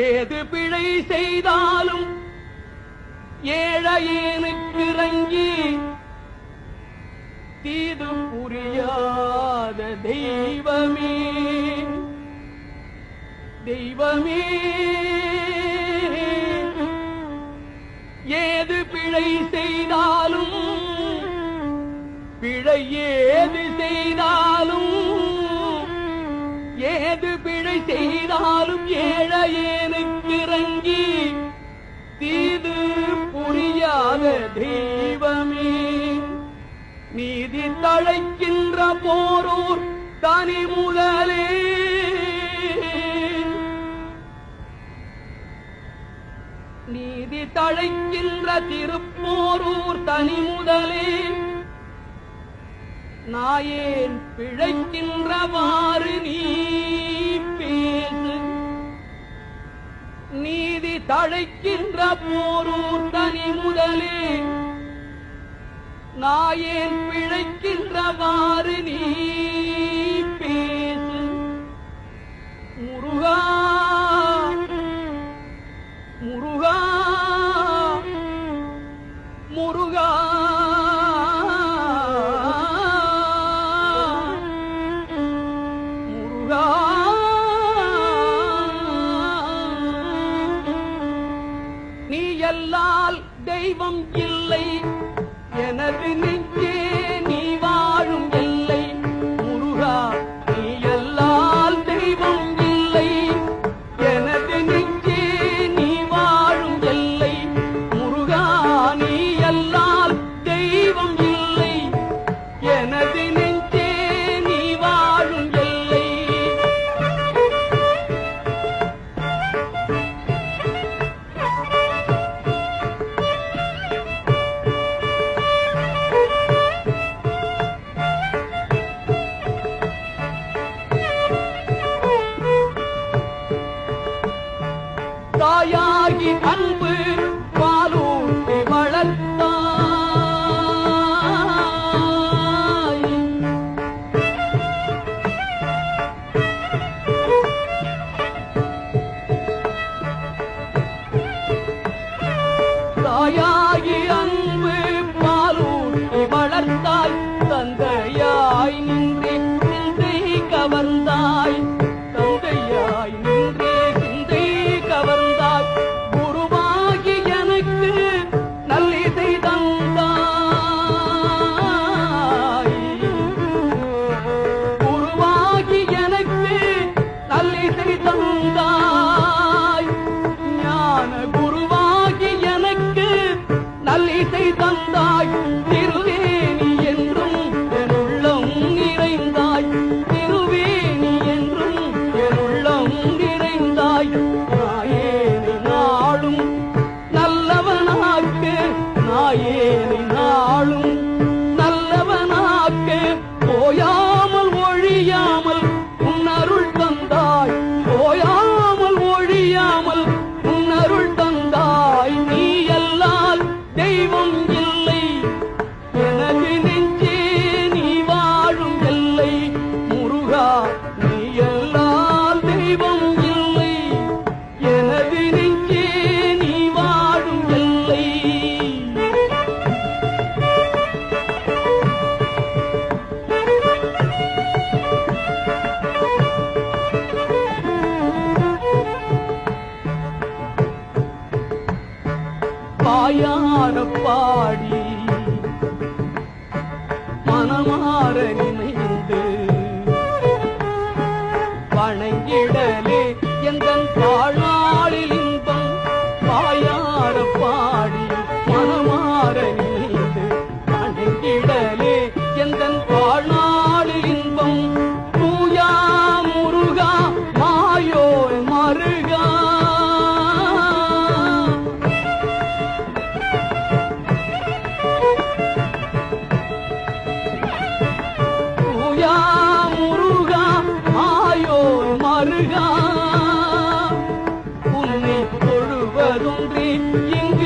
ஏது பிழை செய்தாலும் ஏழையேனுக்கு இறங்கி தீது புரியாத தெய்வமே தெய்வமே ஏது பிழை செய்தாலும் பிழை ஏது செய்தாலும் ஏது பிழை செய்தாலும் ஏழையேனுக்கு இறங்கி தீது புரியாத தெய்வமே நீதி தழைக்கின்ற போரூர் தனி முதலே நீதி தழைக்கின்ற திருப்போரூர் தனி முதலே நாயேன் பிழைக்கின்றவாறு நீ பேசு நீதி தழைக்கின்ற போரூர் தனி முதலே நாயேன் பிழைக்கின்றவாறு நீ பேசு முருகா முருகா முருகா முருகா நீ எல்லால் தெய்வம் இல்லை எனது நெஞ்சே நீ வாழும் எல்லை முருகா நீ எல்லால் தெய்வம் இல்லை எனது நெஞ்சே நீ வாழும் எல்லை முருகா நீ எல்லால் தெய்வம் இல்லை எனது நெஞ்சே நீ வாழும் எல்லை தாயாகி அன்பு பாலூட்டி வளர்த்தாய் தாயாகி அன்பு பாலூட்டி வளர்த்தாய் தந்தையாய் நின்றே சிந்தை கவர்ந்தாய் தந்தையாய் நின்றே சிந்தை கவர்ந்தாய் குருவாகி எனக்கு நல்லிசை தந்தாய் குருவாகி எனக்கு நல்லிசை தந்தாய் ஞான குருவாகி எனக்கு நல்லிசை தந்தாய் திருவேணி என்றும் என் உள்ளம் நிறைந்தாய் திருவேணி என்றும் என் உள்ளம் நிறைந்தாய் நாயேனை நாளும் நல்லவனாக்கு நாயேனை நாளும் நல்லவனாக்கு போயாமல் ஒழியாமல் உன்னருள் தந்தாய் போயாமல் ஒழியாமல் உன்னருள் தந்தாய் நீ எல்லால் தெய்வம் இல்லை எனது நெஞ்சே நீ வாழும் எல்லை முருகா நீ எல்லால் தெய்வம் இல்லை எனது நெஞ்சே நீ வாழும் எல்லை பாயார பாடி மனமாற நினைந்து வணங்கிடலே எந்தன் வாழ்நாளில் இன்பம் பாயார பாடி மனமாற நினைந்து வணங்கிடலே எந்தன் வாழ்நாளில் இன்பம் தூயா முருகா மாயோய் மருகா தூயா முருகா மாயோய் மருகா உன்னை தொழுவதொன்றி இங்கு